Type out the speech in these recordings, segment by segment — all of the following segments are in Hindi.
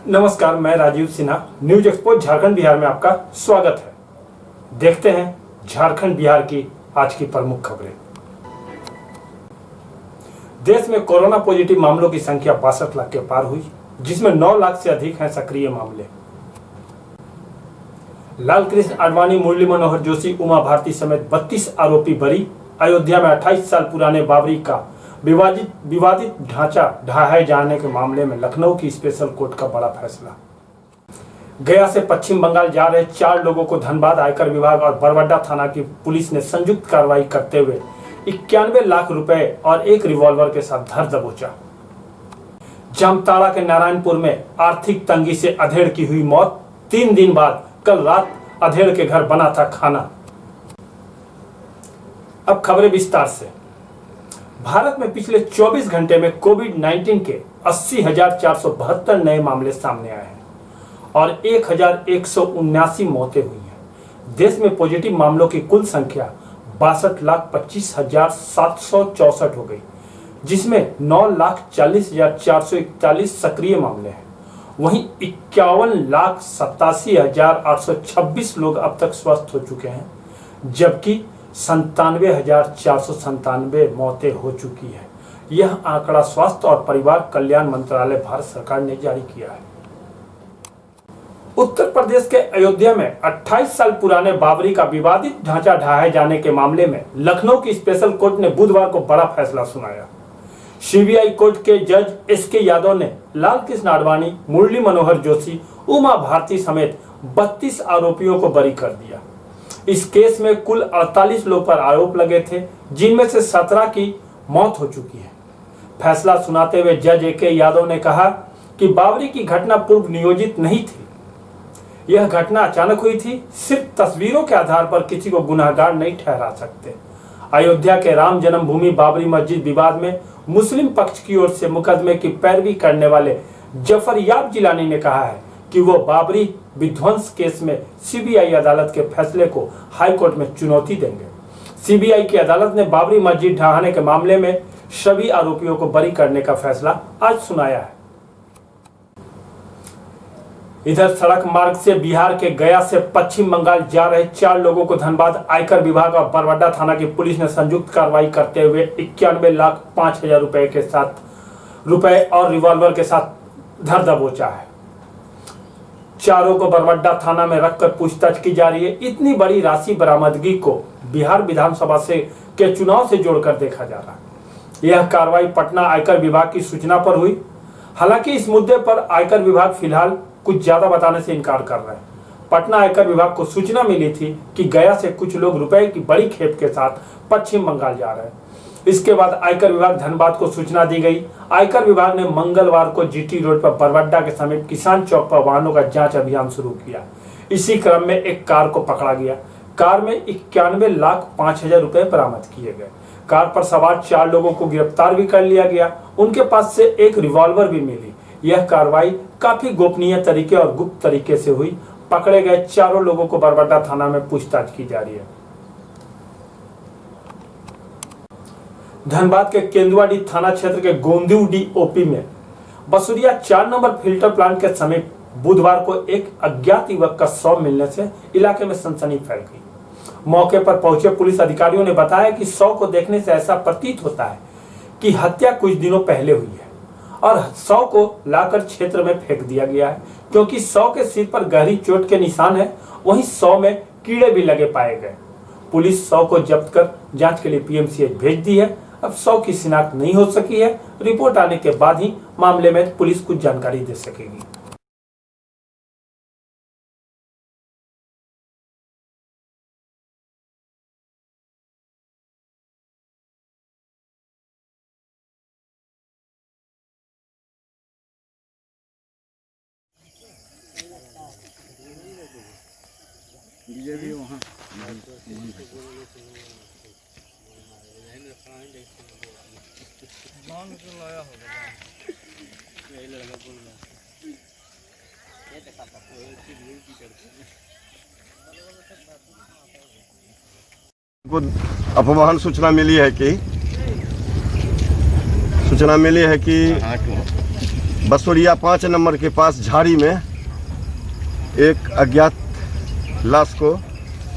नमस्कार, मैं राजीव सिन्हा। न्यूज एक्सपो झारखंड बिहार में आपका स्वागत है। देखते हैं झारखंड बिहार की आज की प्रमुख खबरें। देश में कोरोना पॉजिटिव मामलों की संख्या 62 लाख के पार हुई, जिसमें 9 लाख से अधिक हैं सक्रिय मामले। लालकृष्ण आडवाणी, मुरली मनोहर जोशी, उमा भारती समेत 32 आरोपी बरी। अयोध्या में 28 साल पुराने बाबरी का विवादित ढांचा ढहाए जाने के मामले में लखनऊ की स्पेशल कोर्ट का बड़ा फैसला। गया से पश्चिम बंगाल जा रहे 4 लोगों को धनबाद आयकर विभाग और बरवड्डा थाना की पुलिस ने संयुक्त कार्रवाई करते हुए 91 लाख रुपए और एक रिवॉल्वर के साथ धर दबोचा। जामताड़ा के नारायणपुर में आर्थिक तंगी से अधेड़ की हुई मौत। 3 दिन बाद कल रात अधेड़ के घर बना था खाना। अब खबरें विस्तार से। भारत में पिछले 24 घंटे में कोविड-19 के 80,472 नए मामले सामने आए हैं और 1,179 मौतें हुई हैं। देश में पॉजिटिव मामलों की कुल संख्या 62,25,764 हो गई, जिसमें 9,40,441 सक्रिय मामले हैं। वहीं 51,87,826 लोग अब तक स्वस्थ हो चुके हैं, जबकि 97,497 मौतें हो चुकी है। यह आंकड़ा स्वास्थ्य और परिवार कल्याण मंत्रालय भारत सरकार ने जारी किया है। उत्तर प्रदेश के अयोध्या में 28 साल पुराने बाबरी का विवादित ढांचा ढहाए जाने के मामले में लखनऊ की स्पेशल कोर्ट ने बुधवार को बड़ा फैसला सुनाया। सीबीआई कोर्ट के जज एसके यादव ने लालकृष्ण आडवाणी, मुरली मनोहर जोशी, उमा भारती समेत 32 आरोपियों को बरी कर दिया। इस केस में कुल 48 लोग पर आरोप लगे थे, जिनमें से 17 की मौत हो चुकी है। फैसला सुनाते हुए जज एके यादव ने कहा कि बाबरी की घटना पूर्व नियोजित नहीं थी। यह घटना अचानक हुई थी। सिर्फ तस्वीरों के आधार पर किसी को गुनाहगार नहीं ठहरा सकते। अयोध्या के राम जन्मभूमि बाबरी मस्जिद विवाद में मुस्लिम पक्ष की ओर से मुकदमे की पैरवी करने वाले जफर याब जिलानी ने कहा है कि वो बाबरी विध्वंस केस में सीबीआई अदालत के फैसले को हाईकोर्ट में चुनौती देंगे। सीबीआई की अदालत ने बाबरी मस्जिद ढहाने के मामले में सभी आरोपियों को बरी करने का फैसला आज सुनाया है। इधर सड़क मार्ग से बिहार के गया से पश्चिम बंगाल जा रहे 4 लोगों को धनबाद आयकर विभाग और बरवड्डा थाना की पुलिस ने संयुक्त कार्रवाई करते हुए 91,05,000 रुपए के साथ और रिवॉल्वर के साथ धर दबोचा है। चारों को बरवड्डा थाना में रखकर पूछताछ की जा रही है। इतनी बड़ी राशि बरामदगी को बिहार विधानसभा के चुनाव से जोड़कर देखा जा रहा है। यह कार्रवाई पटना आयकर विभाग की सूचना पर हुई। हालांकि इस मुद्दे पर आयकर विभाग फिलहाल कुछ ज्यादा बताने से इनकार कर रहा है। पटना आयकर विभाग को सूचना मिली थी कि गया से कुछ लोग रुपए की बड़ी खेप के साथ पश्चिम बंगाल जा रहे हैं। इसके बाद आयकर विभाग धनबाद को सूचना दी गई। आयकर विभाग ने मंगलवार को जीटी रोड पर बरवड्डा के समीप किसान चौक पर वाहनों का जांच अभियान शुरू किया। इसी क्रम में एक कार को पकड़ा गया। कार में 91,05,000 रुपए बरामद किए गए। कार पर सवार 4 लोगों को गिरफ्तार भी कर लिया गया। उनके पास से एक रिवॉल्वर भी मिली। यह कार्रवाई काफी गोपनीय तरीके और गुप्त तरीके से हुई। पकड़े गए 4 लोगों को बरवड्डा थाना में पूछताछ की जा रही है। धनबाद के केंदुआडी थाना क्षेत्र के गोंदिवडी ओपी में बसुरिया 4 नंबर फिल्टर प्लांट के समीप बुधवार को एक अज्ञात युवक का शव मिलने से इलाके में सनसनी फैल गई। मौके पर पहुंचे पुलिस अधिकारियों ने बताया कि शव को देखने से ऐसा प्रतीत होता है कि हत्या कुछ दिनों पहले हुई है और शव को लाकर क्षेत्र में फेंक दिया गया है, क्योंकि शव के सिर पर गहरी चोट के निशान है। वहीं शव में कीड़े भी लगे पाए गए। पुलिस शव को जब्त कर जांच के लिए पीएमसीएच भेज दी है। अब शव की शिनाख्त नहीं हो सकी है। रिपोर्ट आने के बाद ही मामले में पुलिस कुछ जानकारी दे सकेगी। भी वहाँ को अपमान सूचना मिली है कि बसोरिया 5 नंबर के पास झाड़ी में एक अज्ञात लाश को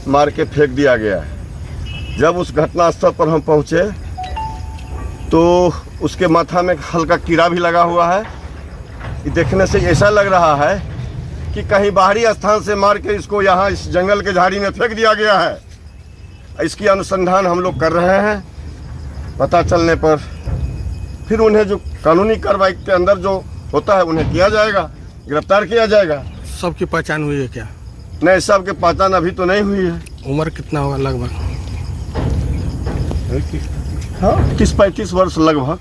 मार के फेंक दिया गया है। जब उस घटनास्थल पर हम पहुंचे तो उसके माथा में हल्का कीड़ा भी लगा हुआ है। ये देखने से ऐसा लग रहा है कि कहीं बाहरी स्थान से मार के इसको यहाँ इस जंगल के झाड़ी में फेंक दिया गया है। इसकी अनुसंधान हम लोग कर रहे हैं। पता चलने पर फिर उन्हें जो कानूनी कार्रवाई के अंदर जो होता है उन्हें किया जाएगा, गिरफ्तार किया जाएगा। सबकी पहचान हुई है क्या? नहीं, सबके पहचान अभी तो नहीं हुई है। उम्र कितना होगा लगभग? हाँ, 30-35 वर्ष लगभग।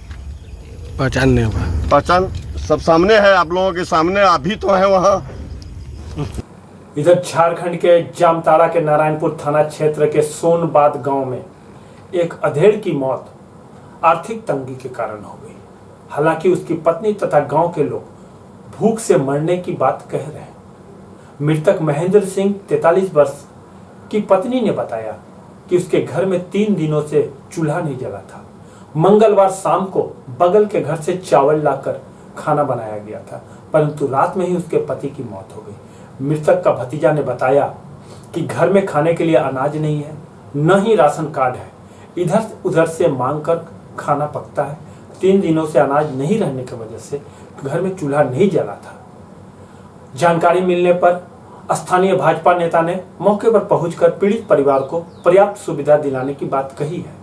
पहचान नहीं होगा? पहचान सब सामने है, आप लोगों के सामने, आप भी तो हैं वहाँ। इधर झारखंड के जामताड़ा के नारायणपुर थाना क्षेत्र के सोनबाद गांव में एक अधेड़ की मौत आर्थिक तंगी के कारण हो गई। हालांकि उसकी पत्नी तथा गांव के लोग भूख से मरने की बात कह रहे हैं। मृतक महेंद्र सिंह 43 वर्ष की पत्नी ने बताया कि उसके घर में 3 दिनों से चूल्हा नहीं जला था। मंगलवार शाम को बगल के घर से चावल लाकर खाना बनाया गया था, परंतु रात में ही उसके पति की मौत हो गई। मृतक का भतीजा ने बताया कि घर में खाने के लिए अनाज नहीं है, न ही राशन कार्ड है। इधर उधर से मांग कर खाना पकता है। 3 दिनों से अनाज नहीं रहने की वजह से घर में चूल्हा नहीं जला था। जानकारी मिलने पर स्थानीय भाजपा नेता ने मौके पर पहुंचकर पीड़ित परिवार को पर्याप्त सुविधा दिलाने की बात कही है।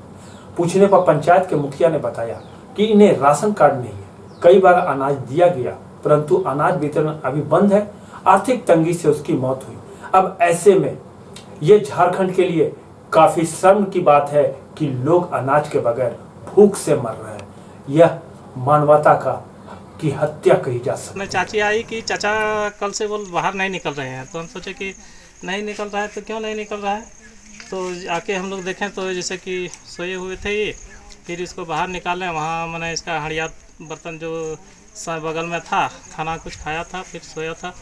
पूछने पर पंचायत के मुखिया ने बताया कि इन्हें राशन कार्ड नहीं है। कई बार अनाज दिया गया, परंतु अनाज वितरण अभी बंद है। आर्थिक तंगी से उसकी मौत हुई। अब ऐसे में ये झारखंड के लिए काफी शर्म की बात है कि लोग अनाज के बगैर भूख से मर रहे हैं। यह मानवता की हत्या कही जा सकती है। चाची आई कि चाचा कल से वो बाहर नहीं निकल रहे हैं, तो हम सोचे कि नहीं निकल रहा है तो क्यों नहीं निकल रहा है। तो आके हम लोग देखें तो जैसे कि सोए हुए थे ये, फिर इसको बाहर निकालें। वहाँ मैंने इसका हड़िया बर्तन जो बगल में था, खाना कुछ खाया था, फिर सोया था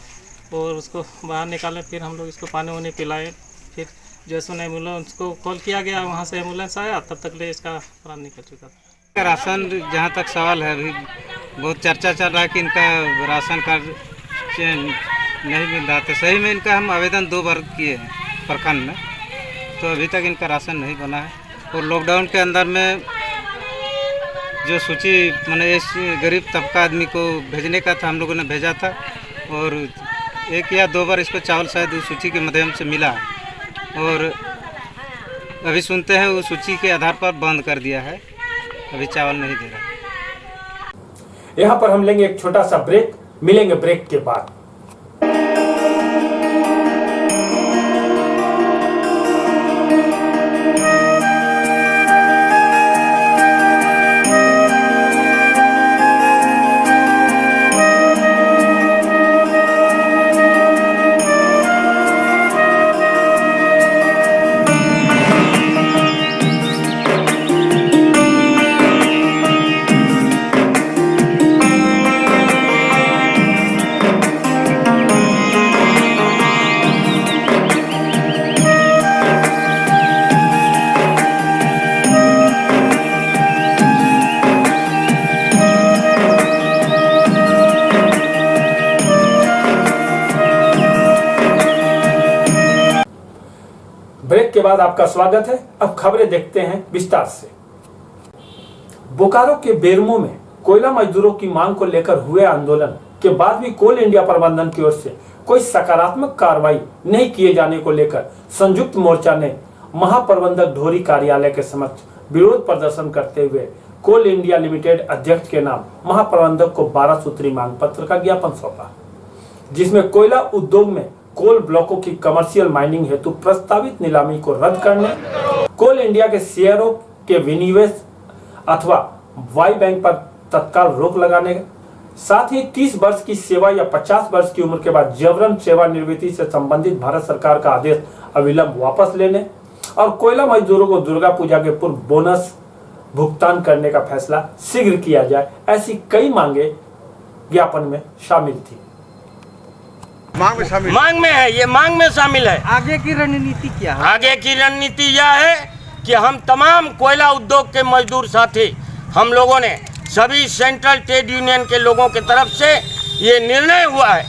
और उसको बाहर निकालें। फिर हम लोग इसको पानी वानी पिलाए। फिर जैसे एम्बुलेंस को कॉल किया गया, वहाँ से एम्बुलेंस आया, तब तक ले इसका प्राण निकल चुका था। राशन जहाँ तक सवाल है, अभी बहुत चर्चा चल रहा है कि इनका राशन कार्ड नहीं मिल रहा था। सही में इनका हम आवेदन 2 बार किए हैं प्रखंड में, तो अभी तक इनका राशन नहीं बना है। और लॉकडाउन के अंदर में जो सूची मैंने इस गरीब तबका आदमी को भेजने का था, हम लोगों ने भेजा था और 1 या 2 बार इसको चावल शायद उस सूची के माध्यम से मिला। और अभी सुनते हैं वो सूची के आधार पर बंद कर दिया है, अभी चावल नहीं दे रहा। यहाँ पर हम लेंगे एक छोटा सा ब्रेक, मिलेंगे ब्रेक के बाद। ब्रेक के बाद आपका स्वागत है। अब खबरें देखते हैं विस्तार से। बोकारो के बेरमो में कोयला मजदूरों की मांग को लेकर हुए आंदोलन के बाद भी कोल इंडिया प्रबंधन की ओर से कोई सकारात्मक कार्रवाई नहीं किए जाने को लेकर संयुक्त मोर्चा ने महाप्रबंधक ढोरी कार्यालय के समक्ष विरोध प्रदर्शन करते हुए कोल इंडिया लिमिटेड अध्यक्ष के नाम महाप्रबंधक को 12 सूत्री मांग पत्र का ज्ञापन सौंपा, जिसमें कोयला उद्योग में कोल ब्लॉकों की कमर्शियल माइनिंग हेतु प्रस्तावित नीलामी को रद्द करने, कोल इंडिया के शेयरों के विनिवेश अथवा वाई बैंक पर तत्काल रोक लगाने, साथ ही 30 वर्ष की सेवा या 50 वर्ष की उम्र के बाद जबरन सेवानिवृत्ति से संबंधित भारत सरकार का आदेश अविलंब वापस लेने और कोयला मजदूरों को दुर्गा पूजा के पूर्व बोनस भुगतान करने का फैसला शीघ्र किया जाए। ऐसी कई मांगे ज्ञापन में शामिल थी। मांग में है, ये मांग में शामिल है। आगे की रणनीति क्या है? आगे की रणनीति यह है कि हम तमाम कोयला उद्योग के मजदूर साथी हम लोगों ने सभी सेंट्रल ट्रेड यूनियन के लोगों के तरफ से ये निर्णय हुआ है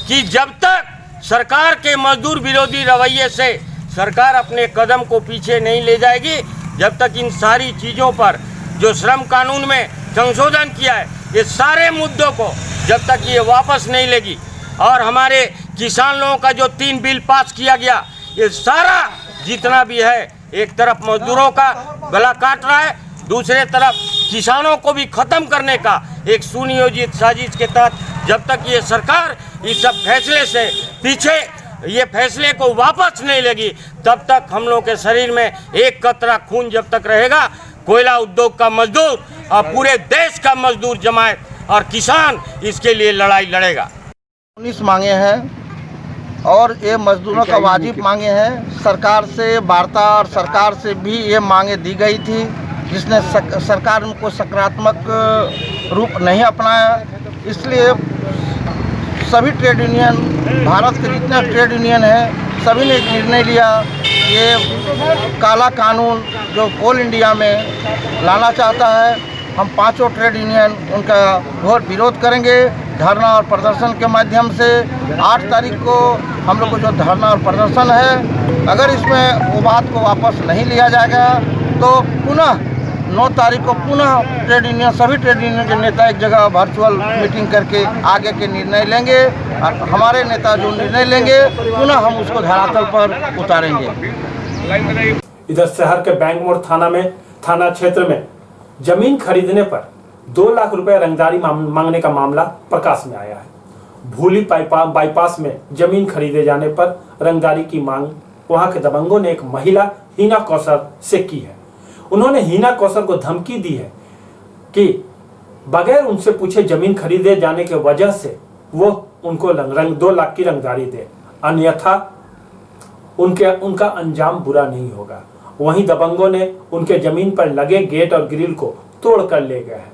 कि जब तक सरकार के मजदूर विरोधी रवैये से सरकार अपने कदम को पीछे नहीं ले जाएगी, जब तक इन सारी चीज़ों पर जो श्रम कानून में संशोधन किया है, ये सारे मुद्दों को जब तक ये वापस नहीं लेगी और हमारे किसान लोगों का जो 3 बिल पास किया गया, ये सारा जितना भी है, एक तरफ मजदूरों का गला काट रहा है, दूसरे तरफ किसानों को भी ख़त्म करने का एक सुनियोजित साजिश के तहत जब तक ये सरकार इस सब फैसले से पीछे ये फैसले को वापस नहीं लेगी, तब तक हम लोगों के शरीर में एक कतरा खून जब तक रहेगा, कोयला उद्योग का मजदूर और पूरे देश का मजदूर जमात और किसान इसके लिए लड़ाई लड़ेगा। 19 मांगे हैं और ये मजदूरों का वाजिब मांगे हैं। सरकार से वार्ता और सरकार से भी ये मांगे दी गई थी, जिसने सरकार को सकारात्मक रूप नहीं अपनाया। इसलिए सभी ट्रेड यूनियन, भारत के जितने ट्रेड यूनियन हैं, सभी ने एक निर्णय लिया। ये काला कानून जो कोल इंडिया में लाना चाहता है, हम पांचों ट्रेड यूनियन उनका घोर विरोध करेंगे धरना और प्रदर्शन के माध्यम से। 8 तारीख को हम लोग को जो धरना और प्रदर्शन है, अगर इसमें वो बात को वापस नहीं लिया जाएगा तो पुनः 9 तारीख को पुनः ट्रेड यूनियन, सभी ट्रेड यूनियन के नेता एक जगह वर्चुअल मीटिंग करके आगे के निर्णय लेंगे और हमारे नेता जो निर्णय लेंगे पुनः हम उसको धरातल पर उतारेंगे। इधर शहर के बैंक मोड़ थाना क्षेत्र में जमीन खरीदने पर 2 लाख रुपए रंगदारी मांगने का मामला प्रकाश में आया है। भूली बाईपास में जमीन खरीदे जाने पर रंगदारी की मांग वहां के दबंगों ने एक महिला हिना कौसर से की है। उन्होंने हिना कौसर को धमकी दी है कि बगैर उनसे पूछे जमीन खरीदे जाने के वजह से वो उनको 2 लाख की रंगदारी दे, अन्यथा उनका अंजाम बुरा नहीं होगा। वहीं दबंगों ने उनके जमीन पर लगे गेट और ग्रिल को तोड़ कर ले गए हैं।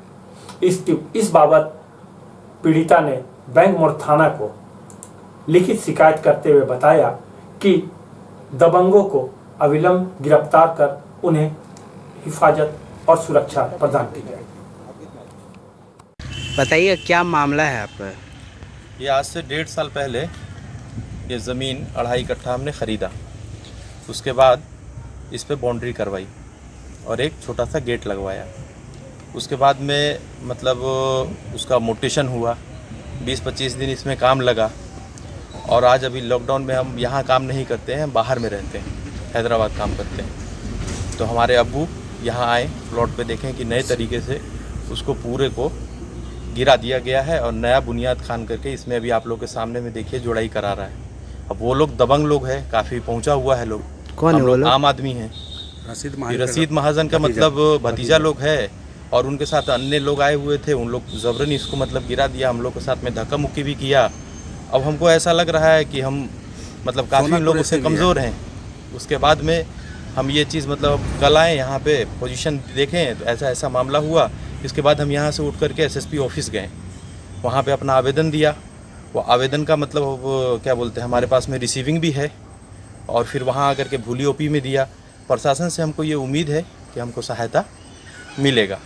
इस बाबत पीड़िता ने बैंक मोड़ थाना को लिखित शिकायत करते हुए बताया कि दबंगों को अविलंब गिरफ्तार कर उन्हें हिफाजत और सुरक्षा प्रदान की जाए। बताइए क्या मामला है आपका? ये आज से 1.5 साल पहले ये ज़मीन 2.5 कट्ठा हमने ख़रीदा। उसके बाद इस पे बाउंड्री करवाई और एक छोटा सा गेट लगवाया। उसके बाद में मतलब उसका मोटेशन हुआ, 20-25 दिन इसमें काम लगा और आज अभी लॉकडाउन में हम यहाँ काम नहीं करते हैं, बाहर में रहते हैं, हैदराबाद काम करते हैं। तो हमारे अब्बू यहाँ आए, प्लॉट पे देखें कि नए तरीके से उसको पूरे को गिरा दिया गया है और नया बुनियाद खान करके इसमें अभी आप लोग के सामने में देखिए जुड़ाई करा रहा है। अब वो लोग दबंग लोग हैं, काफ़ी पहुँचा हुआ है लोग। कौन है वो लोग? आम आदमी हैं। रशीद महाजन का मतलब भतीजा लोग है और उनके साथ अन्य लोग आए हुए थे। उन लोग ज़बरन इसको मतलब गिरा दिया, हम लोग के साथ में धक्का मुक्की भी किया। अब हमको ऐसा लग रहा है कि हम मतलब काफ़ी लोग उससे कमज़ोर हैं। उसके बाद में हम ये चीज़ मतलब कल आए यहाँ पे पोजीशन देखें तो ऐसा मामला हुआ। इसके बाद हम यहाँ से उठ करके एसएसपी ऑफिस गए, वहाँ पे अपना आवेदन दिया। वो आवेदन का मतलब क्या बोलते हैं, हमारे पास में रिसीविंग भी है और फिर वहाँ आकर के भूली ओपी में दिया। प्रशासन से हमको ये उम्मीद है कि हमको सहायता मिलेगा।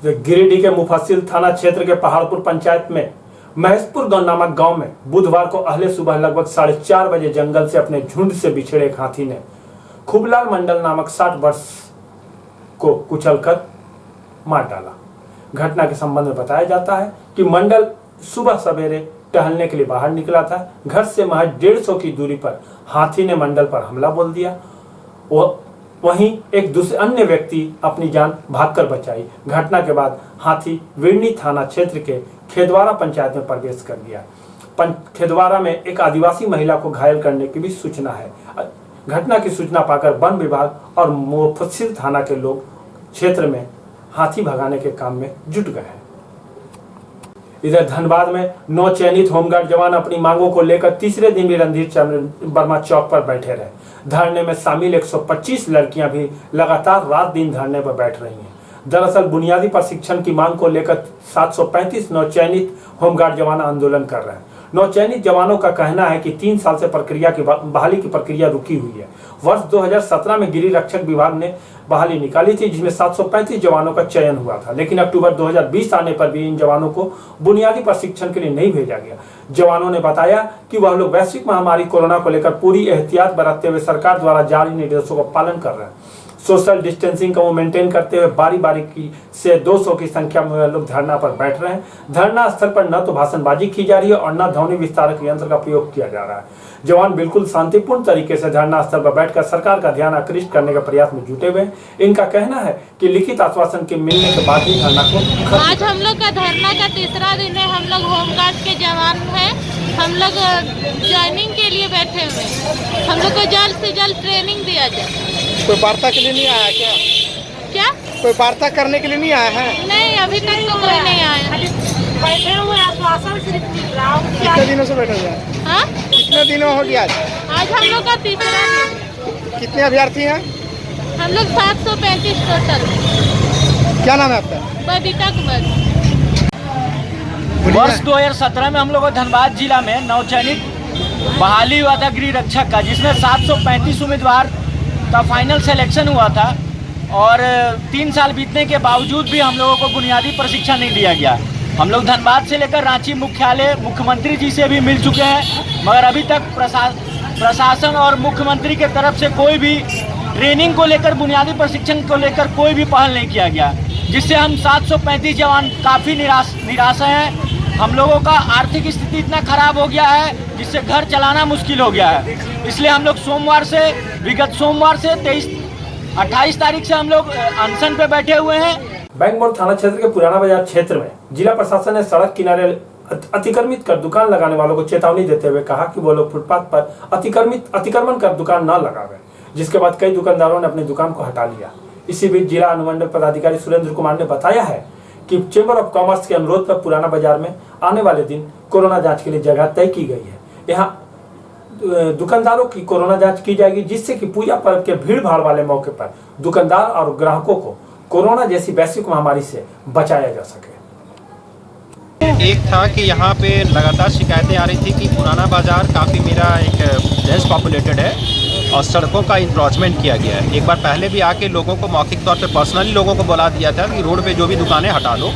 गिरिडीह के मुफस्सिल थाना क्षेत्र के पहाड़पुर पंचायत में महेशपुर गांव नामक गांव में बुधवार को अहले सुबह लगभग 4:30 बजे जंगल से अपने झुंड से बिछड़े एक हाथी ने खूबलाल मंडल नामक 60 वर्ष को कुचलकर मार डाला। घटना के संबंध में बताया जाता है कि मंडल सुबह सवेरे टहलने के लिए बाहर निकला था। घर से महज 150 की दूरी पर हाथी ने मंडल पर हमला बोल दिया। वहीं एक दूसरे अन्य व्यक्ति अपनी जान भागकर बचाई। घटना के बाद हाथी विरनी थाना क्षेत्र के खेदवारा पंचायत में प्रवेश कर गया। खेदवारा में एक आदिवासी महिला को घायल करने की भी सूचना है। घटना की सूचना पाकर वन विभाग और मुफस्सिल थाना के लोग क्षेत्र में हाथी भगाने के काम में जुट गए हैं। इधर धनबाद में 9 चयनित होमगार्ड जवान अपनी मांगों को लेकर तीसरे दिन भी रणधीर चंद्र वर्मा चौक पर बैठे रहे। धरने में शामिल 125 लड़कियां भी लगातार रात दिन धरने पर बैठ रही हैं। दरअसल बुनियादी प्रशिक्षण की मांग को लेकर 735 नवचयनित होमगार्ड जवान आंदोलन कर रहे हैं। नौचयनित जवानों का कहना है कि 3 साल से प्रक्रिया की बहाली की प्रक्रिया रुकी हुई है। वर्ष 2017 में गिरी रक्षक विभाग ने बहाली निकाली थी, जिसमें 735 जवानों का चयन हुआ था, लेकिन अक्टूबर 2020 आने पर भी इन जवानों को बुनियादी प्रशिक्षण के लिए नहीं भेजा गया। जवानों ने बताया कि वह लोग वैश्विक महामारी कोरोना को लेकर पूरी एहतियात बरतते हुए सरकार द्वारा जारी निर्देशों का पालन कर रहे हैं। सोशल डिस्टेंसिंग को मेंटेन करते हुए बारी बारी से 200 की संख्या में वे लोग धरना पर बैठ रहे हैं। धरना स्थल पर न तो भाषणबाजी की जा रही है और न ध्वनि विस्तारक यंत्र का प्रयोग किया जा रहा है। जवान बिल्कुल शांतिपूर्ण तरीके से धरना स्थल पर बैठकर सरकार का ध्यान आकृष्ट करने के प्रयास में जुटे हुए हैं। इनका कहना है कि लिखित आश्वासन के मिलने के बाद ही धरना को। आज हम लोग का धरना का तीसरा दिन है। हम लोग होमगार्ड के जवान हैं। हम लोग ज्वाइनिंग के लिए बैठे हुए हैं। हम लोग को जल्द से जल्द ट्रेनिंग दिया जाए। कोई वार्ता के लिए नहीं आया क्या? कोई वार्ता करने के लिए नहीं आया है? नहीं, अभी तक तो कोई नहीं आया। बैठे हुए आश्वासन सिर्फ मिल रहा है। कितने दिनों से बैठे हुए हैं? हाँ, कितने दिनों हो गया? आज हम लोग का तीसरा दिन। कितने अभ्यर्थी हैं? हम लोग 735 टोटल। क्या नाम है आपका? बबीता कुमार। वर्ष 2017 में हम लोग को धनबाद जिला में नौचयनित बहाली हुआ था गृह रक्षक का, जिसमें 735 उम्मीदवार का फाइनल सिलेक्शन हुआ था और 3 साल बीतने के बावजूद भी हम लोगों को बुनियादी प्रशिक्षण नहीं दिया गया। हम लोग धनबाद से लेकर रांची मुख्यालय मुख्यमंत्री जी से भी मिल चुके हैं, मगर अभी तक प्रशासन और मुख्यमंत्री के तरफ से कोई भी ट्रेनिंग को लेकर, बुनियादी प्रशिक्षण को लेकर कोई भी पहल नहीं किया गया, जिससे हम 735 जवान काफ़ी निराश हैं। हम लोगों का आर्थिक स्थिति इतना खराब हो गया है जिससे घर चलाना मुश्किल हो गया है। इसलिए हम लोग विगत सोमवार से 28 तारीख से हम लोग अनशन पे बैठे हुए हैं। बैंक मोड़ थाना क्षेत्र के पुराना बाजार क्षेत्र में जिला प्रशासन ने सड़क किनारे अतिक्रमित कर दुकान लगाने वालों को चेतावनी देते हुए कहा कि वो लोग फुटपाथ पर अतिक्रमण कर दुकान न लगावे, जिसके बाद कई दुकानदारों ने अपनी दुकान को हटा लिया। इसी बीच जिला अनुमंडल पदाधिकारी सुरेंद्र कुमार ने बताया है कि चेंबर ऑफ कॉमर्स के अनुरोध पर पुराना बाजार में आने वाले दिन कोरोना जांच के लिए जगह तय की गई है। यहाँ दुकानदारों की कोरोना जांच की जाएगी, जिससे कि पूजा पर्व के भीड़ भाड़ वाले मौके पर दुकानदार और ग्राहकों को कोरोना जैसी वैश्विक महामारी से बचाया जा सके। एक था कि यहाँ पे लगातार शिकायतें आ रही थी कि पुराना बाजार काफ़ी मेरा एक डेंस पॉपुलेटेड है और सड़कों का इंक्रोचमेंट किया गया है। एक बार पहले भी आके लोगों को मौखिक तौर पे पर्सनली लोगों को बुला दिया था कि रोड पे जो भी दुकानें हटा लो,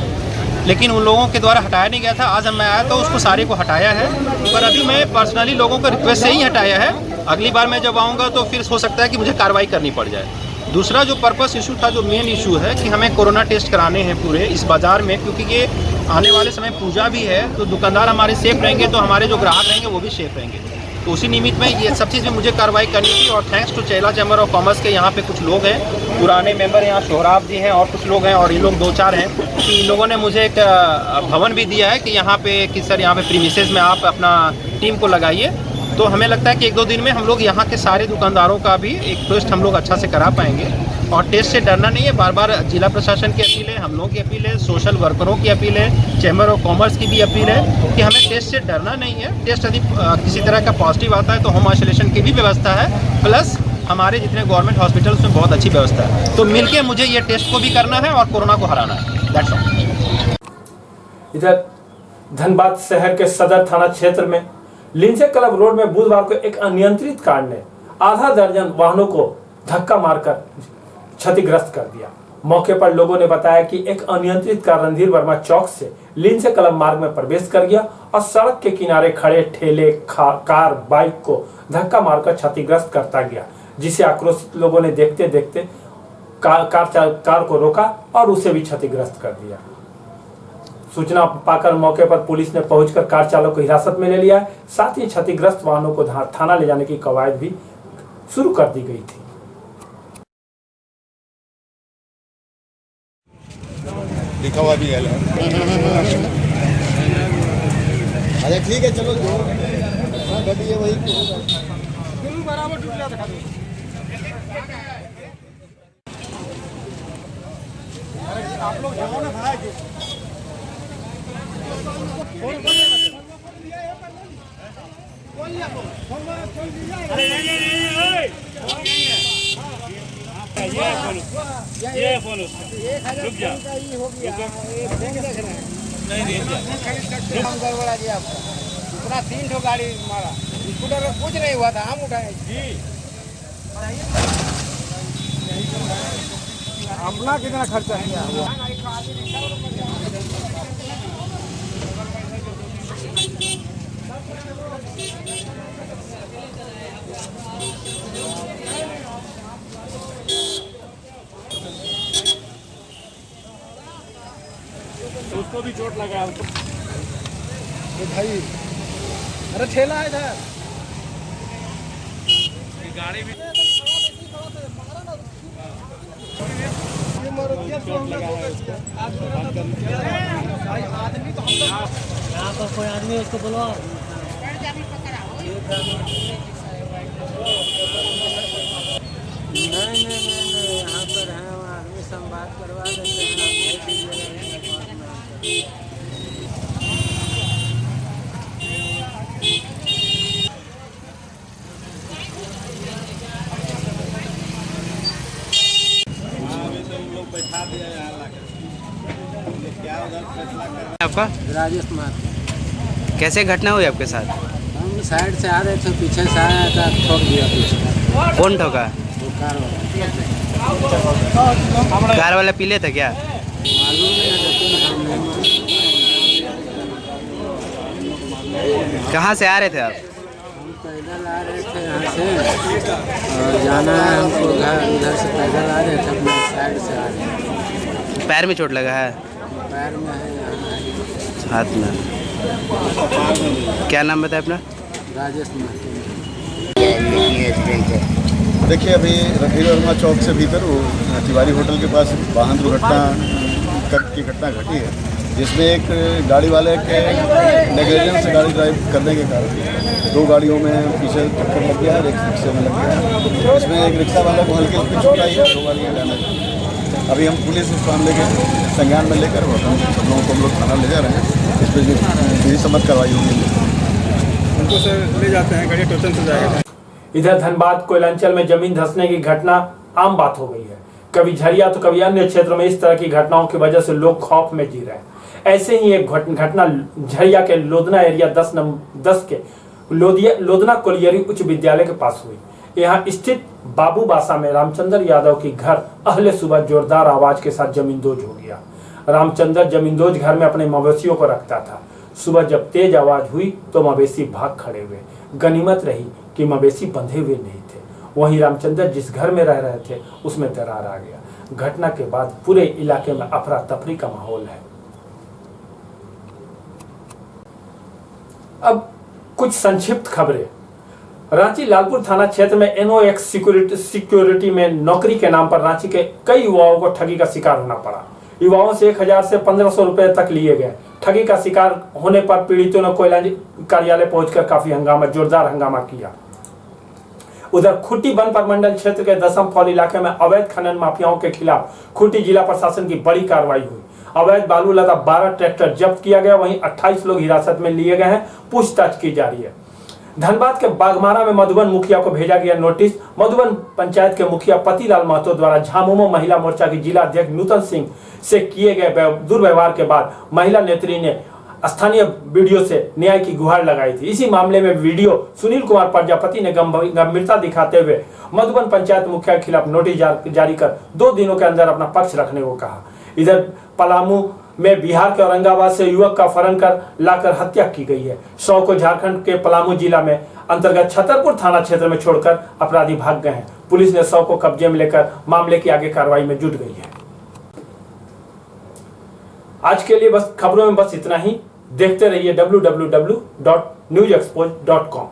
लेकिन उन लोगों के द्वारा हटाया नहीं गया था। आज मैं आया तो उसको सारे को हटाया है, पर अभी मैं पर्सनली लोगों को रिक्वेस्ट से ही हटाया है। अगली बार मैं जब आऊँगा तो फिर हो सकता है कि मुझे कार्रवाई करनी पड़ जाए। दूसरा जो पर्पस इशू था, जो मेन इशू है कि हमें कोरोना टेस्ट कराने हैं पूरे इस बाज़ार में, क्योंकि ये आने वाले समय पूजा भी है, तो दुकानदार हमारे सेफ रहेंगे तो हमारे जो ग्राहक रहेंगे वो भी सेफ रहेंगे। तो उसी निमित्त में ये सब चीज़ में मुझे कार्रवाई करनी थी। और थैंक्स टू चेला चैम्बर ऑफ कॉमर्स के यहाँ पे कुछ लोग हैं, पुराने मेंबर यहाँ सोहराब जी हैं और कुछ लोग हैं और ये लोग 2-4 हैं, कि इन लोगों ने मुझे एक भवन भी दिया है कि यहाँ पे कि सर यहाँ पे प्रीमिसेस में आप अपना टीम को लगाइए। तो हमें लगता है कि 1-2 दिन में हम लोग यहाँ के सारे दुकानदारों का भी एक टेस्ट हम लोग अच्छा से करा पाएंगे। और टेस्ट से डरना नहीं है, बार बार जिला प्रशासन की अपील है, हम लोगों की अपील है, सोशल वर्करों की अपील है, चैम्बर ऑफ कॉमर्स की भी अपील है कि हमें टेस्ट से डरना नहीं है। टेस्ट यदि किसी तरह का पॉजिटिव आता है तो होम आइसोलेशन की भी व्यवस्था है, प्लस हमारे जितने गवर्नमेंट हॉस्पिटल्स में बहुत अच्छी व्यवस्था है। तो मिलके मुझे ये टेस्ट को भी करना है और कोरोना को हराना है। That's all. इधर धनबाद शहर के सदर थाना क्षेत्र में लिंसे क्लब रोड में बुधवार को एक अनियंत्रित कार ने आधा दर्जन वाहनों को धक्का मारकर क्षतिग्रस्त कर दिया। मौके पर लोगों ने बताया कि एक अनियंत्रित कार रणधीर वर्मा चौक से लिंसे क्लब मार्ग में प्रवेश कर गया और सड़क के किनारे खड़े ठेले, कार, बाइक को धक्का मारकर क्षतिग्रस्त करता गया, जिसे आक्रोशित लोगों ने देखते देखते कार को रोका और उसे भी क्षतिग्रस्त कर दिया। सूचना पाकर मौके पर पुलिस ने पहुंचकर कार चालक को हिरासत में ले लिया है। साथ ही क्षतिग्रस्त वाहनों को थाना ले जाने की कवायद भी शुरू कर दी गई थी। लिखा हुआ भी है। अरे ठीक है, चलो जो वही बराबर आप लोग जाओ ना भाई। ये बोलो रुक जा नहीं गड़बड़ा जी आपका अपना 3 ठो गाड़ी मारा, स्कूटर में कुछ नहीं हुआ था, हम उठाए जी। अपना कितना खर्चा किया? उसको भी चोट लगा। भाई अरे ठेला है इधर, गाड़ी भी यहाँ पर कोई आदमी उसको बोलो। नहीं, यहाँ पर है आदमी, संवाद करवा देते हैं। आपका राजेश कुमार, कैसे घटना हुई आपके साथ? हम साइड से आ रहे थे, पीछे से आया था, ठोक दिया पीछे। कौन ठोका? वो कार वाला। कार वाला पीले थे क्या? मालूम नहीं है, लेकिन हम नहीं। कहाँ से आ रहे थे आप? हम पैदल आ रहे थे यहाँ से, और जाना है हमको घर, उधर से पैदल आ रहे थे, अपने साइड से आ रहे थे। पैर में चोट लगा है? पैर में है, यहाँ हाथ में। क्या नाम बताया अपना? राजेश कुमार। देखिए अभी रणधीर वर्मा चौक से भीतर वो तिवारी होटल के पास वाहन दुर्घटना की घटना घटी है, जिसमें एक गाड़ी वाले के नेग्लिजेंस से गाड़ी ड्राइव करने के कारण 2 गाड़ियों में पीछे टक्कर लग गया है, एक रिक्शे में लग गया है। इसमें एक रिक्शा वाले को हल्की हल्की चोट आई है, 2 गाड़ियाँ डैमेज। अभी हम पुलिस इस मामले के संज्ञान में लेकर सब लोगों को हम लोग थाना ले जा रहे हैं। इस पर यही समझ कार्रवाई होगी, उनको से ले जाते हैं, गाड़ी टोचन से जाएगा। इधर धनबाद कोयलांचल में जमीन धंसने की घटना आम बात हो गई है। कभी झरिया तो कभी अन्य क्षेत्रों में इस तरह की घटनाओं की वजह से लोग खौफ में जी रहे हैं। ऐसे ही एक घटना झरिया के लोधना एरिया 10 के लोधना कोलियरी उच्च विद्यालय के पास हुई। यहाँ स्थित बाबू बासा में रामचंद्र यादव की घर अहले सुबह जोरदार आवाज के साथ जमींदोज हो गया। रामचंद्र जमींदोज घर में अपने मवेशियों को रखता था। सुबह जब तेज आवाज हुई तो मवेशी भाग खड़े हुए। गनीमत रही कि मवेशी बंधे हुए नहीं थे। वहीं रामचंद्र जिस घर में रह रहे थे उसमें दरार आ गया। घटना के बाद पूरे इलाके में अफरा तफरी का माहौल है। अब कुछ संक्षिप्त खबरें। रांची लालपुर थाना क्षेत्र में NOX सिक्योरिटी में नौकरी के नाम पर रांची के कई युवाओं को ठगी का शिकार होना पड़ा। युवाओं से 1000 से 1500 रुपए तक लिए गए। ठगी का शिकार होने पर पीड़ितों ने कोयला कार्यालय पहुंचकर काफी जोरदार हंगामा किया। उधर खूंटी वन प्रमंडल क्षेत्र के दसम फॉल इलाके में अवैध खनन माफियाओं के खिलाफ खूंटी जिला प्रशासन की बड़ी कार्रवाई हुई। अवैध बालू लदा 12 ट्रैक्टर जब्त किया गया। वहीं 28 लोग हिरासत में लिए गए हैं। पूछताछ की जा रही है। धनबाद के बागमारा में मधुबन मुखिया को भेजा गया नोटिस। मधुबन पंचायत के मुखिया पतिलाल महतो द्वारा झामुमो महिला मोर्चा की जिला अध्यक्ष नूतन सिंह से किए गए दुर्व्यवहार के बाद महिला नेत्री ने स्थानीय वीडियो से न्याय की गुहार लगाई थी। इसी मामले में वीडियो सुनील कुमार प्रजापति ने गंभीरता दिखाते हुए मधुबन पंचायत मुखिया के खिलाफ नोटिस जारी कर 2 दिनों के अंदर अपना पक्ष रखने को कहा। इधर पलामू में बिहार के औरंगाबाद से युवक का अपहरण कर लाकर हत्या की गई है। शव को झारखंड के पलामू जिला में अंतर्गत छतरपुर थाना क्षेत्र में छोड़कर अपराधी भाग गए हैं। पुलिस ने शव को कब्जे में लेकर मामले की आगे कार्रवाई में जुट गई है। आज के लिए बस खबरों में बस इतना ही। देखते रहिए www.newsexpose.com।